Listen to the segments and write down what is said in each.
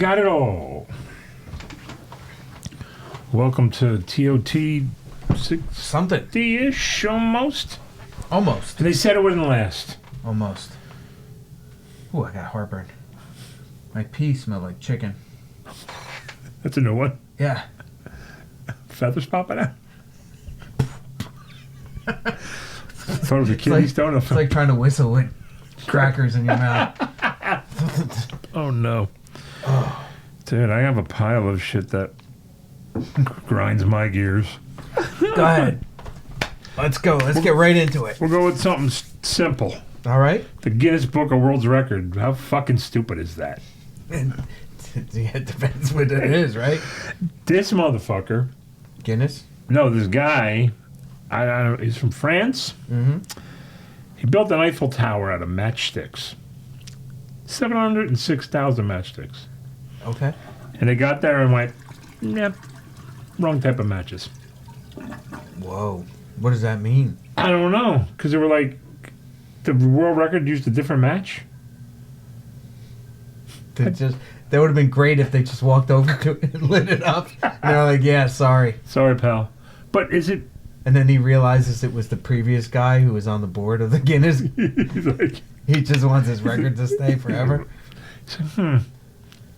got it all. Welcome to TOT Something. 60-ish, almost. Almost. And they said it wouldn't last. Almost. Ooh, I got heartburn. My pee smelled like chicken. That's a new one. Yeah. Feathers popping out. Thought it was a kidney stone. It's like trying to whistle with crackers in your mouth. Oh, no. Dude, I have a pile of shit that grinds my gears. Go ahead. Let's go. Let's get right into it. We'll go with something simple. All right. The Guinness Book of World Record. How fucking stupid is that? It depends what it is, right? This motherfucker. Guinness? No, this guy. He's from France. Mm-hmm. He built an Eiffel Tower out of matchsticks. 706,000 matchsticks. Okay. And they got there and went, yep, wrong type of matches. Whoa. What does that mean? I don't know, because they were like, the world record used a different match. That would have been great if they just walked over to it and lit it up. And they're like, yeah, sorry. Sorry, pal. But is it... And then he realizes it was the previous guy who was on the board of the Guinness. He's like... He just wants his record to stay forever. So,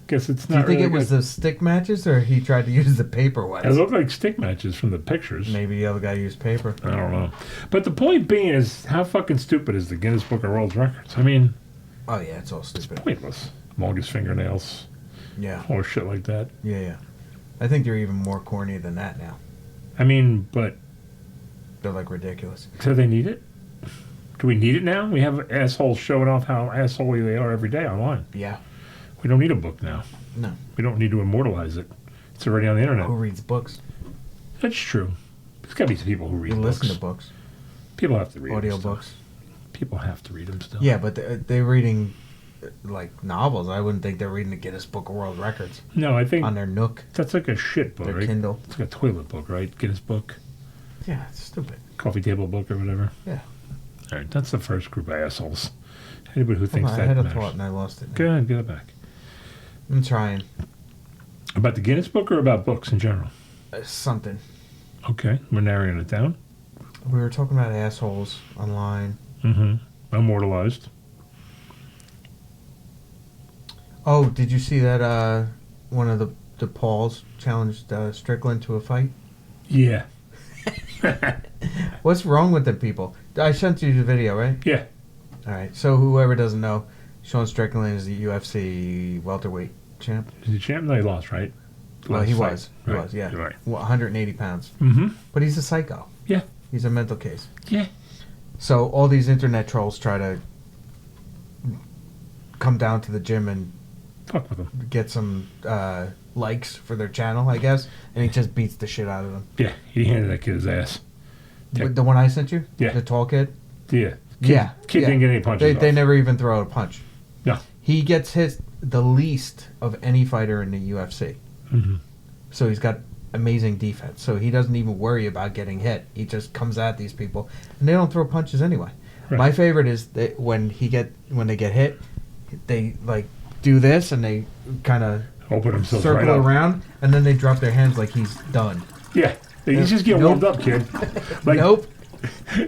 guess it's not. Do you think really it was good. the stick matches, or he tried to use the paper ones? It looked like stick matches from the pictures. Maybe the other guy used paper. I don't know. But the point being is, how fucking stupid is the Guinness Book of World Records? I mean... Oh, yeah, it's all stupid. It's pointless. Longest fingernails. Yeah. Or shit like that. Yeah. I think they're even more corny than that now. I mean, but... They're, like, ridiculous. Do they need it? Do we need it now? We have assholes showing off how assholey they are every day online. Yeah. We don't need a book now. No. We don't need to immortalize it. It's already on the internet. Who reads books? That's true. There's got to be some people who read You books. listen to books. People have to read Audio them still. books. People have to read them still. Yeah, but they're reading, like, novels. I wouldn't think they're reading the Guinness Book of World Records. No, I think... On their Nook. That's like a shit book, Their right? Kindle. It's like a toilet book, right? Guinness book. Yeah, it's stupid. Coffee table book or whatever. Yeah. All right, that's the first group of assholes. Anybody who thinks I that had a matters. thought and I lost it. Go ahead, get it back. I'm trying. About the Guinness book or about books in general? Something. Okay, we're narrowing it down. We were talking about assholes online. Mm-hmm. Immortalized. Oh, did you see that one of the Pauls challenged Strickland to a fight? Yeah. What's wrong with the people? I sent you the video, right? Yeah. All right. So whoever doesn't know, Sean Strickland is the UFC welterweight champ. Is he champ? No, he lost, right? Well, he Last was. fight. He Right. was, yeah. You're right. Well, 180 pounds. Mm-hmm. But he's a psycho. Yeah. He's a mental case. Yeah. So all these internet trolls try to come down to the gym and Fuck with him. get some likes for their channel, I guess, and he just beats the shit out of them. Yeah, he handed that kid his ass. With the one I sent you? Yeah. The tall kid? Yeah. Kid yeah. didn't get any punches They off. never even throw a punch. No. He gets hit the least of any fighter in the UFC. Mm-hmm. So he's got amazing defense. So he doesn't even worry about getting hit. He just comes at these people, and they don't throw punches anyway. Right. My favorite is that when they get hit, they like do this and they kind of Open himself circle right up. around, and then they drop their hands like he's done. Yeah. You just get warmed up, kid. Like, Nope.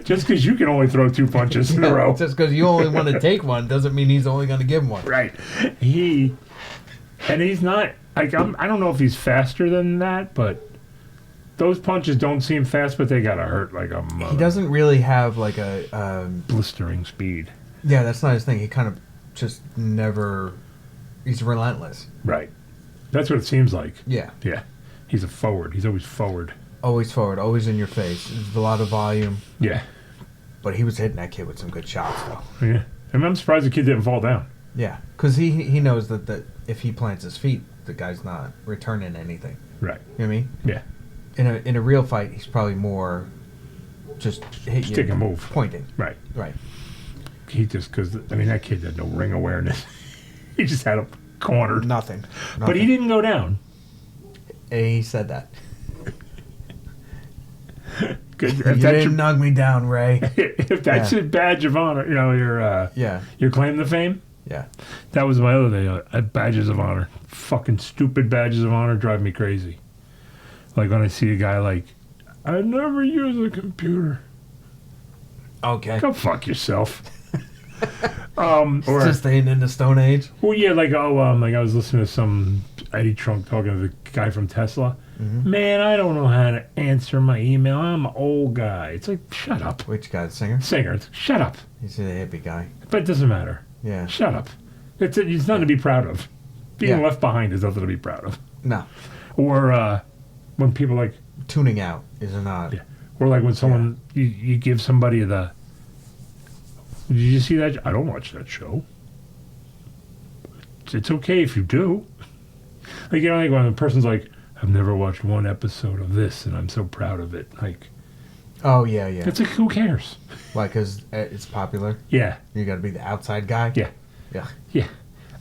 Just because you can only throw 2 punches in a row. Just because you only want to take one doesn't mean he's only going to give one. Right. He's not, like, I don't know if he's faster than that, but those punches don't seem fast, but they gotta hurt like a mother. He doesn't really have like a... blistering speed. Yeah, that's not his thing. He kind of just never... He's relentless. Right. That's what it seems like. Yeah. Yeah. He's a forward. He's always forward. Always forward, always in your face. There's a lot of volume. Yeah. But he was hitting that kid with some good shots, though. Yeah. And I'm surprised the kid didn't fall down. Yeah, because he knows that if he plants his feet, the guy's not returning anything. Right. You know what I mean? Yeah. In a real fight, he's probably more just hit Just you. take a move. Pointing. Right. Right. He just, because, that kid had no ring awareness. He just had him cornered. Nothing. But he didn't go down. He said that. Good. You If that's didn't knock me down, Ray. if that's your badge of honor, your Yeah. your claim to fame, Yeah. That was my other thing. Badges of honor. Fucking stupid badges of honor drive me crazy. Like when I see a guy like, I never use a computer. Okay. Go fuck yourself. It's just staying in the Stone Age. Well, yeah, like like I was listening to some Eddie Trunk talking to the guy from Tesla. Mm-hmm. Man, I don't know how to answer my email. I'm an old guy. It's like, shut up. Which guy, singer? Singer, it's, shut up. He's a hippie guy. But it doesn't matter. Yeah. Shut up. It's nothing to be proud of. Being Yeah. left behind is nothing to be proud of. No. Or when people like, Tuning out is not. Yeah. Or like when someone, you give somebody the, did you see that? I don't watch that show. It's okay if you do. Like, you know, like when a person's like, I've never watched one episode of this and I'm so proud of it. Like, Oh, yeah, yeah. it's like, who cares? Why? Because it's popular? Yeah. You got to be the outside guy? Yeah. Yeah. Yeah.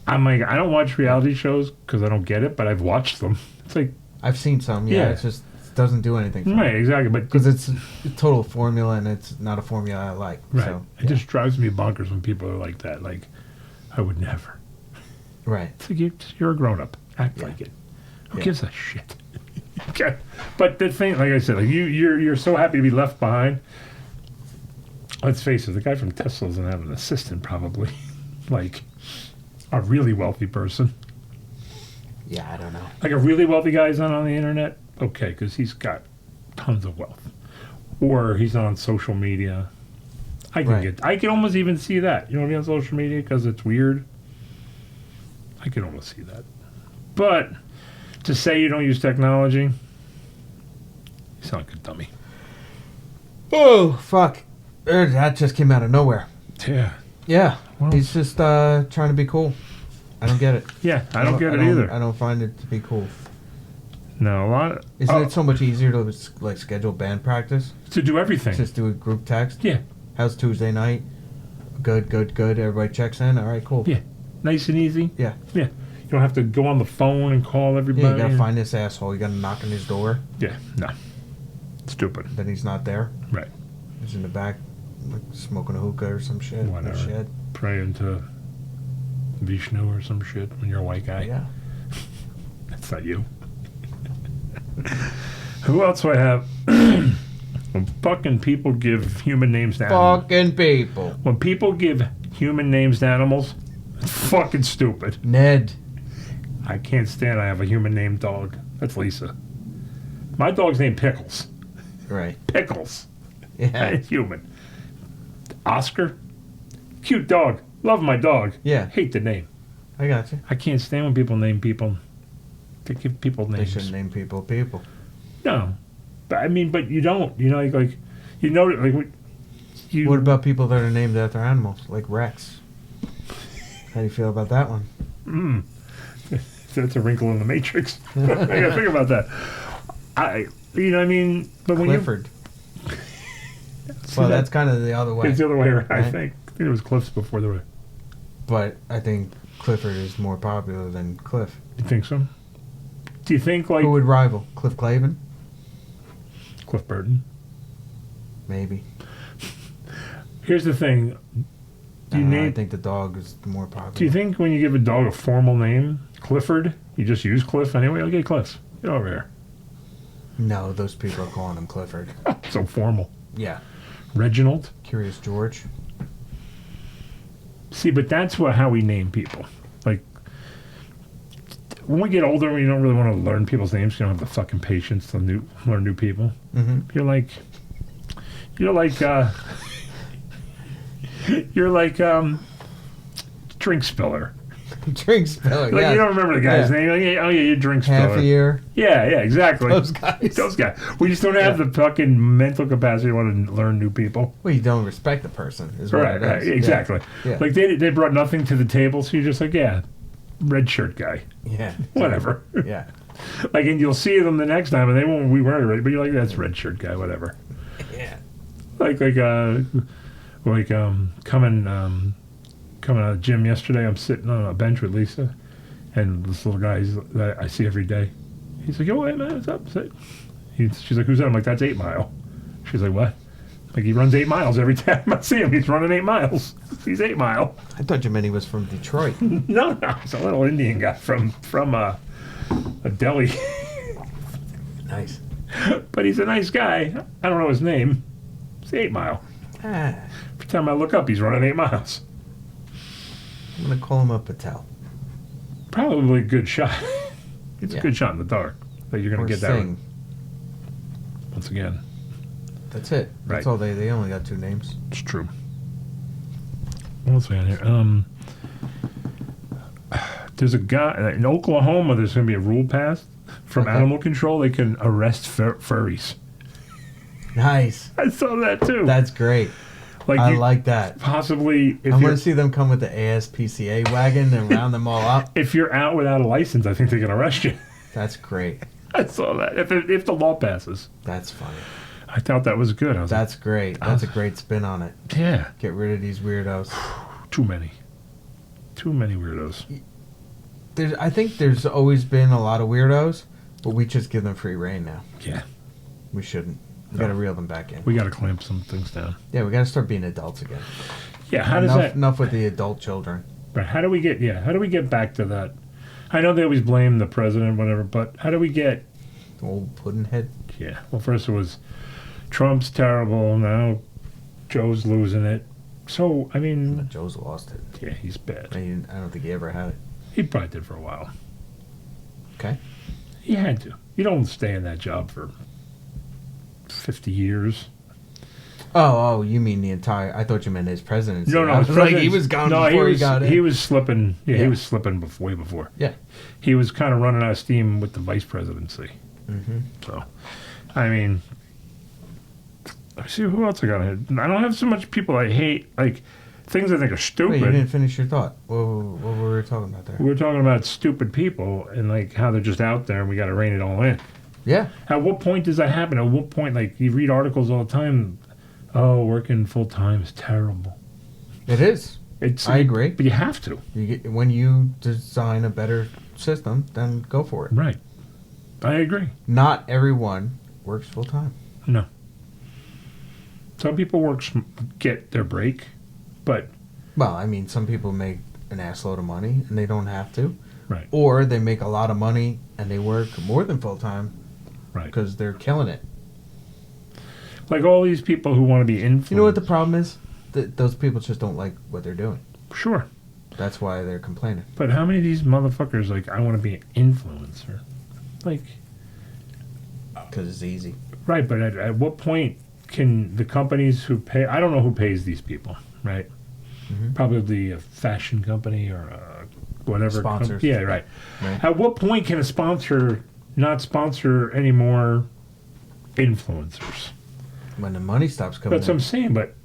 I'm like, I don't watch reality shows because I don't get it, but I've watched them. It's like, I've seen some, Yeah. It just doesn't do anything for me. right, exactly. But Because it's a total formula, and it's not a formula I like. right. So, It just drives me bonkers when people are like that. Like, I would never. Right. It's like you're a grown up. Act Yeah. like it. Who Yeah. gives a shit? Okay. But the thing, like I said, like you're so happy to be left behind. Let's face it, the guy from Tesla doesn't have an assistant, probably. Like a really wealthy person. Yeah, I don't know. Like a really wealthy guy's not on the internet. Okay, because he's got tons of wealth, or he's not on social media. I can almost even see that. You know, be on social media because it's weird. I can almost see that. But to say you don't use technology, you sound like a dummy. Oh, fuck. That just came out of nowhere. Yeah. Yeah. Well- He's just trying to be cool. I don't get it. Yeah, I don't get it either. I don't find it to be cool. No, a lot. Isn't it so much easier to like schedule band practice? To do everything. Just do a group text? Yeah. How's Tuesday night? Good, good, good. Everybody checks in. All right, cool. Yeah. Nice and easy. Yeah. Yeah. You don't have to go on the phone and call everybody. Yeah, you gotta find this asshole. You gotta knock on his door. Yeah. No. Stupid. Then he's not there. Right. He's in the back, like smoking a hookah or some shit. Whatever. Shit. Praying to Vishnu or some shit when you're a white guy. Yeah. That's not you. Who else do I have? When fucking people give human names to animals. Fucking people. When people give human names to animals, it's fucking stupid. Ned. I can't stand I have a human named dog. That's Lisa. My dog's named Pickles. Right. Pickles. Yeah. It's human. Oscar. Cute dog. Love my dog. Yeah. Hate the name. I got you. I can't stand when people name people. They give people They names. shouldn't name people people. No. But I mean, but you don't. You know, like you know, like you. What about people that are named after animals, like Rex? How do you feel about that one? That's a wrinkle in the matrix. I gotta think about that. You know, what I mean, but when Clifford. Well, that's kind of the other way. it's the other way around. I right? think it was Cliff's before the way. But I think Clifford is more popular than Cliff. You think so? Do you think like Who would rival? Cliff Clavin? Cliff Burton? Maybe. Here's the thing. Do you I think the dog is more popular. Do you think when you give a dog a formal name, Clifford, you just use Cliff anyway? Okay, Cliff, get over here. No, those people are calling him Clifford. So formal. Yeah. Reginald. Curious George. See, but that's how we name people. Like, when we get older, we don't really want to learn people's names. You don't have the fucking patience to learn new people. Mm-hmm. You're like, drink spiller. Drink spiller, Like yeah. you don't remember the guy's name. Like, oh yeah, you drink spiller. Half a year. Yeah, exactly. Those guys. Those guys. We just don't have the fucking mental capacity to want to learn new people. Well, you don't respect the person, is what Right, it is. right, exactly. Yeah. Like they brought nothing to the table, so you're just like, yeah, red shirt guy, Yeah. whatever. Yeah. Like, and you'll see them the next time, and they won't. We weren't ready, but you're like, that's red shirt guy, whatever. Yeah. Coming out of the gym yesterday, I'm sitting on a bench with Lisa, and this little guy that I see every day. He's like, "Yo, hey man, what's up?" She's like, "Who's that?" I'm like, "That's 8 Mile." She's like, "What?" I'm Like he runs 8 miles every time I see him. He's running 8 miles. He's 8 Mile. I thought you meant he was from Detroit. No, he's a little Indian guy from a deli. Nice. But he's a nice guy. I don't know his name. It's 8 Mile. Ah, Every time I look up, he's running 8 miles. I'm going to call him a Patel. Probably a good shot. It's Yeah. a good shot in the dark. But you're going Or to get that Singh. once again. That's it. That's Right. all they only got 2 names. It's true. What else we got here? There's a guy in Oklahoma. There's going to be a rule passed from Okay. animal control. They can arrest furries. Nice. I saw that too. That's great. Like I you like that. possibly if I want you're to see them come with the ASPCA wagon and round them all up. if you're out without a license, I think they can arrest you. That's great. I saw that. If the law passes, That's funny. I thought that was good. I was That's great. That's a great spin on it. like, yeah, Get rid of these weirdos. too many weirdos. I think there's always been a lot of weirdos, but we just give them free reign now. Yeah, We shouldn't. We got to reel them back in. we got to clamp some things down. Yeah, we got to start being adults again. Yeah, how does that? Enough with the adult children. Right, how do we get back to that? I know they always blame the president, whatever, but how do we get? Old puddinhead. Yeah, well, first it was Trump's terrible. Now Joe's losing it. So I mean, Joe's lost it. yeah, he's bad. I don't think he ever had it. He probably did for a while. Okay. He had to. You don't stay in that job for 50 years. Oh, you mean the entire? I thought you meant his presidency. No, I was his like, he president's- was gone no, before he got in. He was slipping. Yeah, Yeah. he was slipping way before. Yeah. He was kind of running out of steam with the vice presidency. Mm-hmm. So, I mean, let's see who else I got here. I don't have so much people I hate, like things I think are stupid. Wait, you didn't finish your thought. What were we talking about there? We were talking about stupid people and like how they're just out there and we got to rein it all in. Yeah. At what point does that happen? At what point, like you read articles all the time, oh, working full time is terrible. It is. I agree. But you have to. When you design a better system, then go for it. Right. I agree. Not everyone works full time. No. Some people get their break, but Well, I mean, some people make an assload of money and they don't have to. Right. Or they make a lot of money and they work more than full time. Right. Because they're killing it. Like all these people who want to be influenced. You know what the problem is? Those people just don't like what they're doing. Sure. That's why they're complaining. But how many of these motherfuckers like I want to be an influencer? Like, Because it's easy. right, but at what point can the companies who pay, I don't know who pays these people, right? Mhm. Probably a fashion company or whatever. Sponsors. Yeah, right. Right. At what point can a sponsor not sponsor any more influencers? When the money stops coming That's what I'm in. saying, but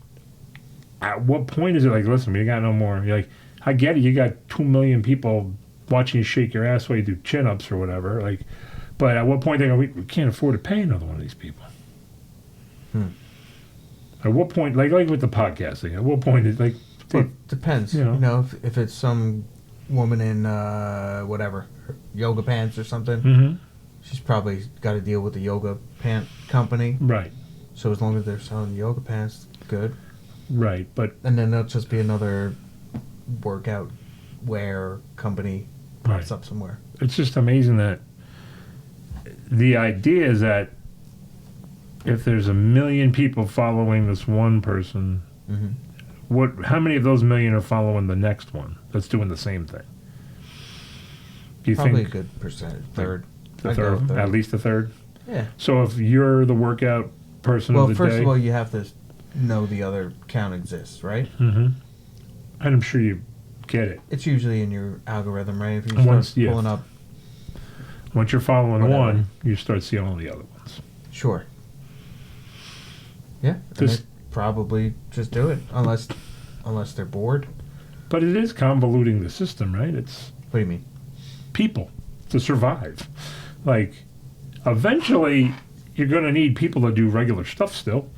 at what point is it like, listen, we got no more. You're like, I get it, you got 2 million people watching you shake your ass while you do chin-ups or whatever, like, but at what point they go, we can't afford to pay another one of these people. At what point, like with the podcasting, at what point is like, Well, it depends. You know. If it's some woman in whatever yoga pants or something, mm-hmm, she's probably got to deal with the yoga pant company. right, So as long as they're selling yoga pants, good. right, but And then there'll just be another workout wear company pops Right. up somewhere. it's just amazing that the idea is that if there's 1 million people following this one person, Mm-hmm. how many of those 1 million are following the next one that's doing the same thing? Do you Probably think a good percentage. Third. the I'd go third, with at least a third? Yeah. So if you're the workout person Well, of the first day, of all, you have to know the other count exists, right? mm-hmm, and I'm sure you get it. It's usually in your algorithm, right? If you Once- start yeah. pulling up, Once you're following Whatever. one, you start seeing all the other ones. sure. Yeah, and This- they probably just do it unless they're bored. But it is convoluting the system, right? It's What do you mean? people to survive. Like, eventually, you're going to need people to do regular stuff still,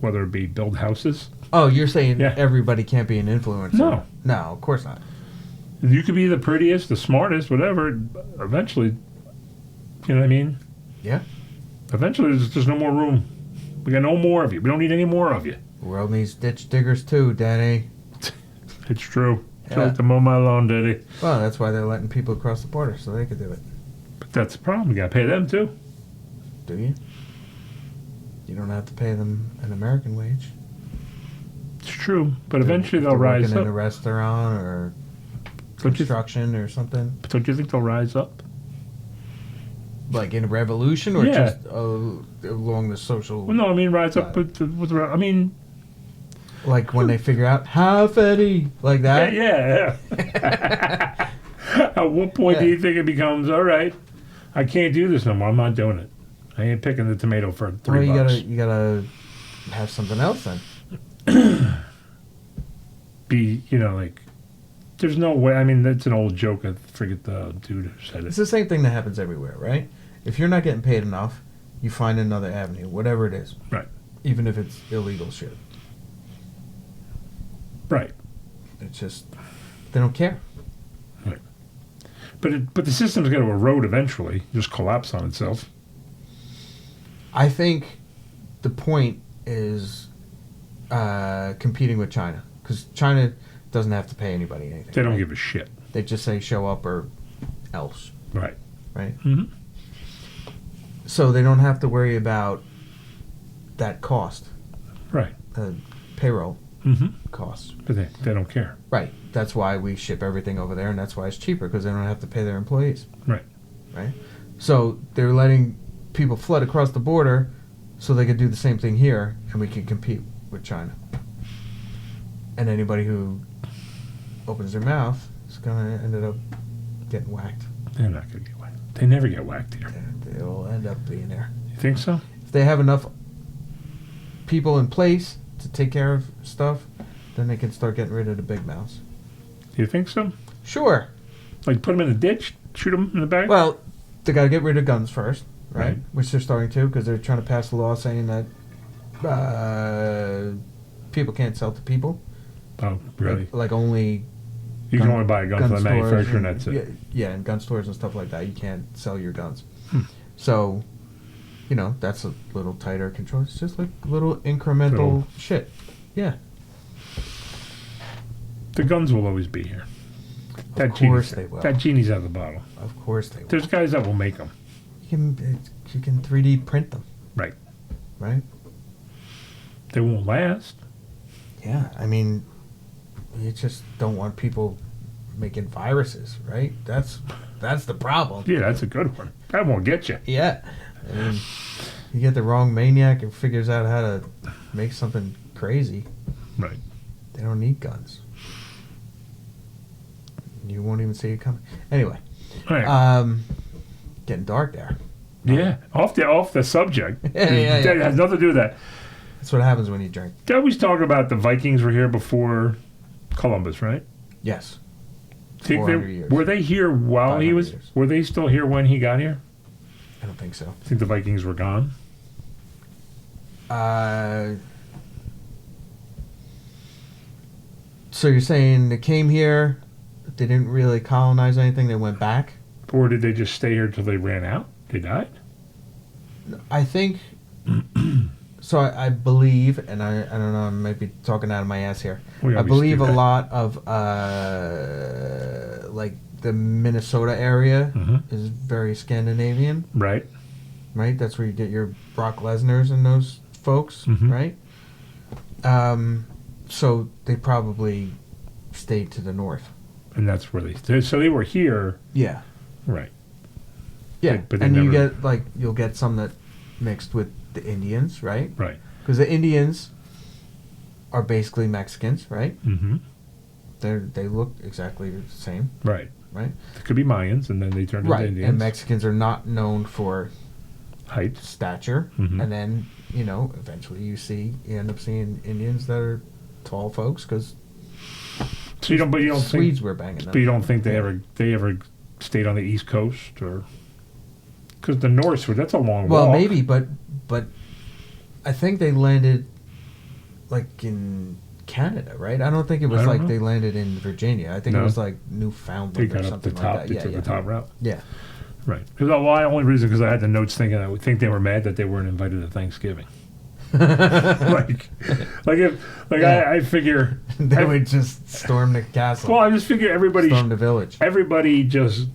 whether it be build houses. Oh, you're saying Yeah. everybody can't be an influencer? No. No, of course not. You could be the prettiest, the smartest, whatever. Eventually, you know what I mean? Yeah. Eventually, there's no more room. We got no more of you. We don't need any more of you. The world needs ditch diggers too, Danny. It's true. Yeah. Just to mow my lawn, Daddy. Well, that's why they're letting people across the border so they could do it. But that's the problem. You got to pay them too. Do you? You don't have to pay them an American wage. It's true, but eventually If they'll they're rise working in a up. restaurant or Don't you, construction or something. don't you think they'll rise up? Like in a revolution or Yeah. just along the social... Well, no, I mean rise up with I mean, Like when they figure out half Eddie, like that. yeah. At what point do Yeah. you think it becomes all right? I can't do this no more. I'm not doing it. I ain't picking the tomato for $3. Well, you gotta have something else then. Be like, there's no way. I mean, that's an old joke. I forget the dude who said It's it. the same thing that happens everywhere, right? If you're not getting paid enough, you find another avenue, whatever it is. Right. Even if it's illegal shit. Right. It's just they don't care. But the system's going to erode eventually, just collapse on itself. I think the point is competing with China, because China doesn't have to pay anybody anything. They don't right? give a shit. They just say show up or else, Right. right? Mm-hmm. So they don't have to worry about that cost, Right. payroll Mm-hmm. costs. But they don't care. Right. That's why we ship everything over there, and that's why it's cheaper, because they don't have to pay their employees. Right. Right. So they're letting people flood across the border so they could do the same thing here, and we can compete with China. And anybody who opens their mouth is going to end up getting whacked. They're not going to get whacked. They never get whacked here. They'll end up being there. You think so? If they have enough people in place to take care of stuff, then they can start getting rid of the big mouths. Do you think so? Sure. Like put them in a ditch, shoot them in the back? Well, they got to get rid of guns first, right? Right. Which they're starting to, because they're trying to pass a law saying that people can't sell to people. Oh, really? Like only You can only buy a gun from the stores manufacturer and that's it. Yeah, and gun stores and stuff like that. You can't sell your guns. Hmm. So, that's a little tighter control. It's just like little incremental Little- shit. Yeah. The guns will always be here. Of course they will. That genie's out of the bottle. Of course they will. There's guys that will make them. You can 3D print them. Right. Right? They won't last. Yeah. I mean, you just don't want people making viruses, right? That's the problem. Yeah, that's a good one. That won't get you. Yeah. I mean, you get the wrong maniac and figures out how to make something crazy. Right. They don't need guns. You won't even see it coming. Anyway, All right. getting dark there. Yeah. Off the subject. Yeah. That has nothing to do with that. That's what happens when you drink. They always talk about the Vikings were here before Columbus, right? Yes. Think 400 years. Were they here while he 500 was? years. Were they still here when he got here? I don't think so. Think the Vikings were gone? So you're saying they came here, they didn't really colonize anything, they went back? Or did they just stay here till they ran out? They died? I think... So I believe, and I don't know, I might be talking out of my ass here. We I always believe do a that. lot of, like, the Minnesota area Mhm. is very Scandinavian, Right. right? That's where you get your Brock Lesnar's and those folks, Mhm. right? So they probably stayed to the north. And that's where so they were here. Yeah. Right. Yeah, But they and you never- get, you'll get some that mixed with the Indians, right? Right. Because the Indians are basically Mexicans, right? Mm-hmm. They look exactly the same, Right. right? It could be Mayans, and then they turned Right, into Indians. and Mexicans are not known for Height. stature, Mhm. and then eventually you end up seeing Indians that are tall folks because So you don't Swedes think, were banging them. but you don't think they ever stayed on the East Coast, or because the North, that's a long Well, walk. maybe, but I think they landed like in Canada, right? I don't think it was I don't like know. they landed in Virginia. I think No. it was like They Newfoundland or got up the something top. like They that. took Yeah, the top route. yeah. Right. Because only reason because I had the notes thinking I would think they were mad that they weren't invited to Thanksgiving. I figure They would just storm the castle. well, I just figure Storm the village. everybody just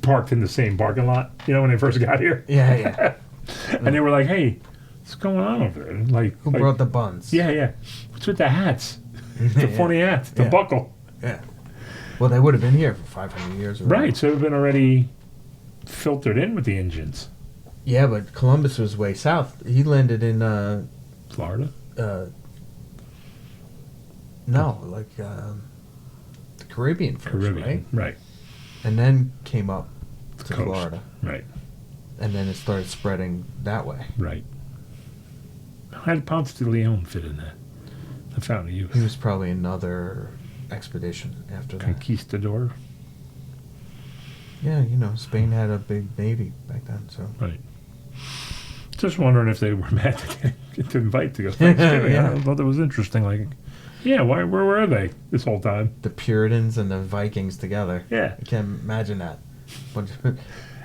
parked in the same parking lot, when they first got here. Yeah. And they were like, hey, what's going on over there? Who brought the buns? Yeah. What's with the hats? The funny hats, the buckle. Yeah. Well, they would have been here for 500 years. Right, so they've been already filtered in with the engines. Yeah, but Columbus was way south. He landed in, Florida? no, like, the Caribbean first, Right. And then came up The to coast. Florida. Right. And then it started spreading that way. Right. How did Ponce de Leon fit in that? The Fountain of Youth. He was probably another expedition after that. Conquistador. Yeah, Spain had a big navy back then, so. Right. Just wondering if they were mad that they didn't get to invite to go Thanksgiving. Yeah. I thought that was interesting. Like, where were they this whole time? The Puritans and the Vikings together. Yeah. I can't imagine that. Bunch And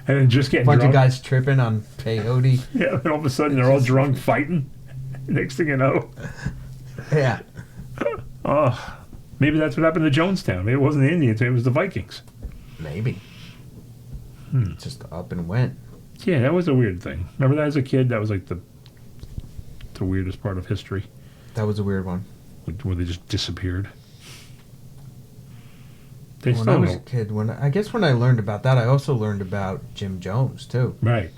then just getting of drunk. guys tripping on peyote. Yeah, and all of a sudden they're all drunk fighting. Next thing you know. Yeah. Oh, maybe that's what happened to Jonestown. Maybe it wasn't the Indians, maybe it was the Vikings. Maybe. Just up and went. Yeah, that was a weird thing. Remember that as a kid? That was like the weirdest part of history, That was a weird one. where they just disappeared. They When I still was a don't. kid, when I learned about that, I also learned about Jim Jones too, Right.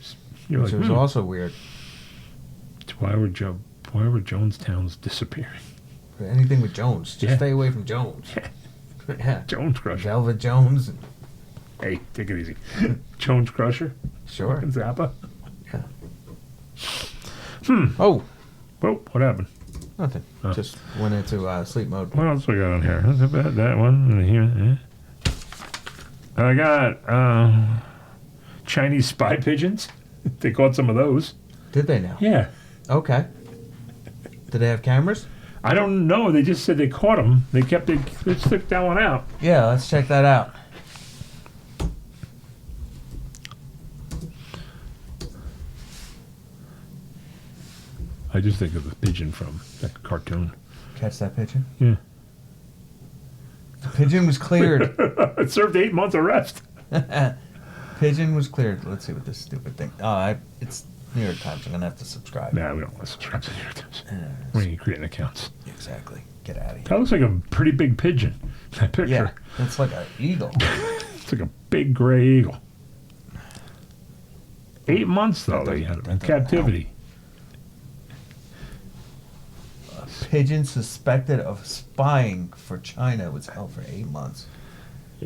You're which like, was also weird. why were Jonestowns disappearing? Anything with Jones, just Yeah. stay away from Jones. Yeah. Jones Crusher. Velvet Jones. Hey, take it easy. Jones Crusher. Sure. Fucking Zappa. Yeah. Oh, Whoa, what happened? nothing. Oh. Just went into sleep mode. What else we got on here? That's about that one. And here. I got Chinese spy pigeons. They caught some of those. Did they now? Yeah. Okay. Did they have cameras? I don't know. They just said they caught them. They took that one out. Yeah, let's check that out. I just think of the pigeon from that cartoon. Catch that pigeon? Yeah. The pigeon was cleared. It served 8 months arrest. Pigeon was cleared. Let's see what this stupid thing. It's New York Times. I'm gonna have to subscribe. Nah, we don't want to subscribe to the New York Times. We ain't creating accounts. Exactly. Get out of here. That looks like a pretty big pigeon. That picture. Yeah, it's like an eagle. It's like a big gray eagle. 8 months though they had him in captivity. A pigeon suspected of spying for China was held for 8 months.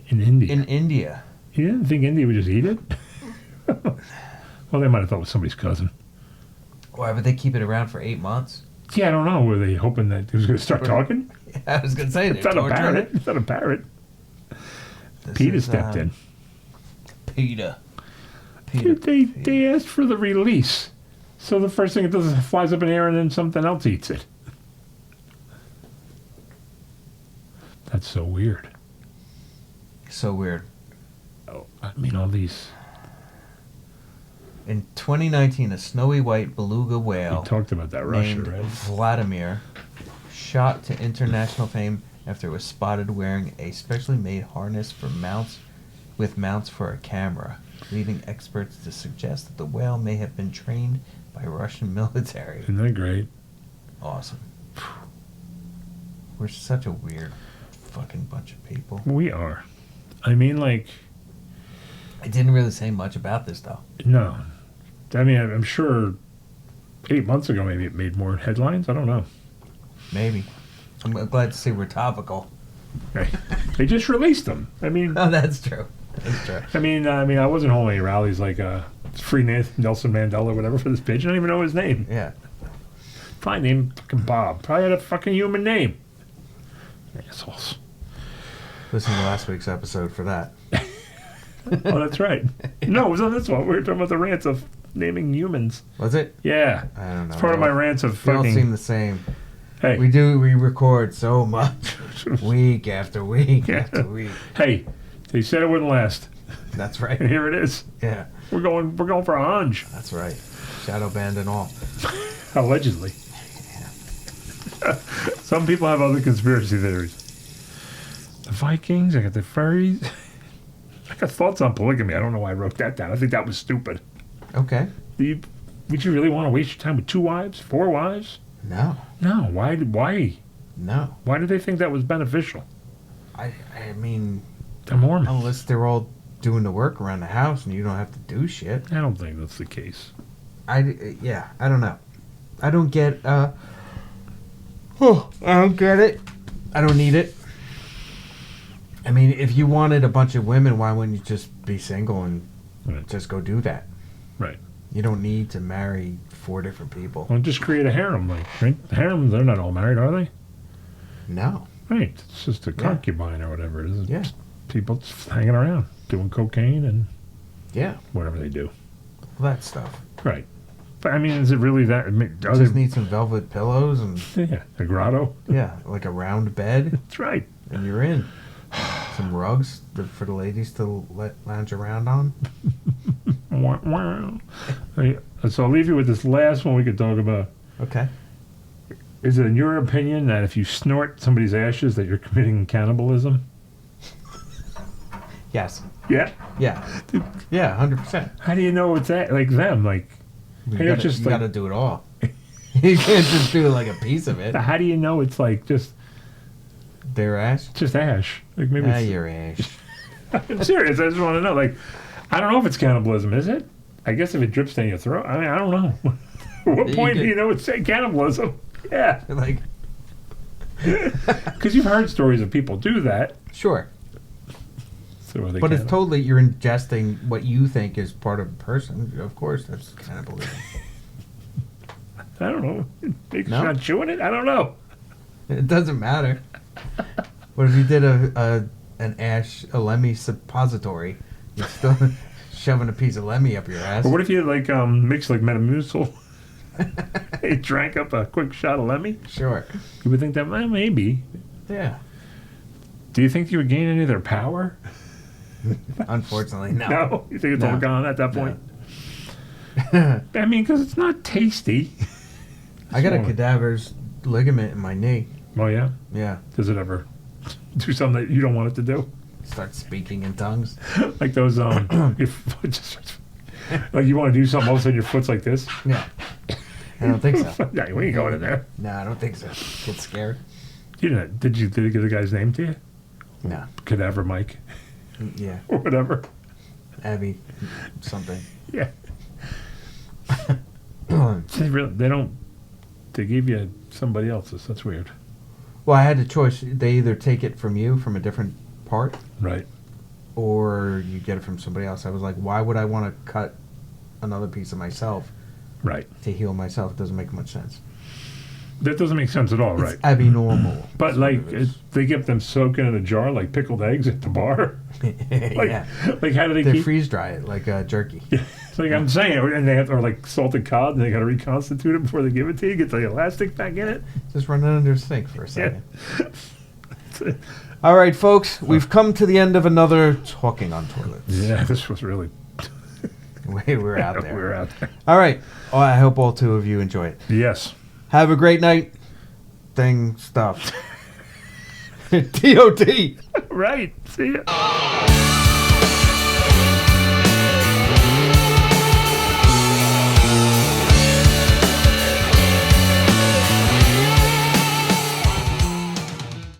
In India. In India. You didn't think India would just eat it? Well, they might have thought it was somebody's cousin. Why would they keep it around for 8 months? Yeah, I don't know. Were they hoping that it was going to start talking? I was gonna say It's not a parrot. It's not a parrot. Peter stepped in. Peter. Dude, they asked for the release. So the first thing it does is it flies up in the air and then something else eats it. That's so weird. So weird. Oh, I mean, all these... In 2019, a snowy white beluga We whale talked about that Russia, named right? Vladimir shot to international fame after it was spotted wearing a specially made harness for mounts for a camera, leading experts to suggest that the whale may have been trained by Russian military. Isn't that great? Awesome. We're such a weird fucking bunch of people. We are. I mean, like, I didn't really say much about this though. no. I mean, I'm sure 8 months ago maybe it made more headlines. I don't know. Maybe. I'm glad to see we're topical. Right. They just released them. I mean, Oh, that's true. That's true. I mean, I wasn't holding any rallies like free Nelson Mandela or whatever for this pigeon. I don't even know his name. Yeah. Probably named fucking Bob. Probably had a fucking human name. Assholes. Listen to last week's episode for that. Oh, that's right. No, it was on this one. We were talking about the rants of naming humans. Was it? Yeah. I don't know. It's part of my rants of They don't seem fucking... the same. Hey. We record so much. Week after week Yeah. after week. Hey, they said it wouldn't last. That's And right. here it is. Yeah. We're going for a hunch. That's right. Shadow band and all. Allegedly. Some people have other conspiracy theories. The Vikings, I got the furries. I got thoughts on polygamy. I don't know why I wrote that down. I think that was stupid. Okay. Would you really want to waste your time with 2 wives, 4 wives? No. No. Why? No. Why did they think that was beneficial? I mean, They're Mormons. unless they're all doing the work around the house and you don't have to do shit. I don't think that's the case. I don't know. I don't get, I don't get it. I don't need it. I mean, if you wanted a bunch of women, why wouldn't you just be single and just go do that? Right. You don't need to marry 4 different people. Well, just create a harem, right? The harems, they're not all married, are they? No. Right. It's just a concubine or whatever it is. Yeah. Just people just hanging around, doing cocaine and Yeah. whatever they do. All that stuff. Right. But, I mean, is it really that? Just need some velvet pillows and... Yeah, a grotto. Yeah, like a round bed, That's right. and you're in. Some rugs for the ladies to lounge around on. Wow. Wow. So I'll leave you with this last one we could talk about. Okay. Is it in your opinion that if you snort somebody's ashes that you're committing cannibalism? Yes. Yeah. Yeah. Yeah, 100%. How do you know it's that like them? Like, You hey, it's just like, gotta do it all. You can't just do like a piece of it. how do you know it's like just Their ash? ash? Like maybe it's, Your ash. I'm serious. I just want to know. Like, I don't know if it's cannibalism. Is it? I guess if it drips down your throat. I mean, I don't know. At what point do you know it's cannibalism? Yeah. Like, Because you've heard stories of people do that. sure. So are they But it's cannibal? totally, you're ingesting what you think is part of a person. Of course, that's cannibalism. I don't know. Maybe No? you're not chewing it? I don't know. It doesn't matter. What if you did an lemmy suppository? You're still shoving a piece of lemmy up your ass. But what if you like mix like Metamucil? You drank up a quick shot of Lemmy? Sure. You would think that, well, maybe. Yeah. Do you think you would gain any of their power? Unfortunately, no. No? You think it's all No. gone at that point? I mean, because it's not tasty. I got a Sure. cadaver's ligament in my knee. Oh, yeah? Yeah. Does it ever do something that you don't want it to do? Start speaking in tongues. Like those, your foot just, like you want to do something, all of a sudden your foot's like this? Yeah. I don't think so. Yeah, we ain't going in there. No, I don't think so. Get scared. You didn't, did he give the guy's name to you? No. Cadaver Mike? Yeah. Or whatever. Abby. Something. Yeah. They don't, they give you somebody else's. That's weird. Well, I had a choice. They either take it from you from a different part, Right. or you get it from somebody else. I was like, why would I want to cut another piece of myself Right. to heal myself? It doesn't make much sense. That doesn't make sense at all, right? It's abnormal. But like they get them soaking in a jar like pickled eggs at the bar. Like, yeah. like how do they They keep? freeze dry it like jerky. It's like I'm saying, and they have or like salted cod, and they got to reconstitute it before they give it to you. Get the elastic back in it. Just run it under the sink for a second. Yeah. All right, folks, we've come to the end of another Talking on Toilets. Yeah, this was really. We're out there. We're out there. All right. Oh, I hope all 2 of you enjoy it. Yes. Have a great night. Thing stuff. DOT. Right. See ya.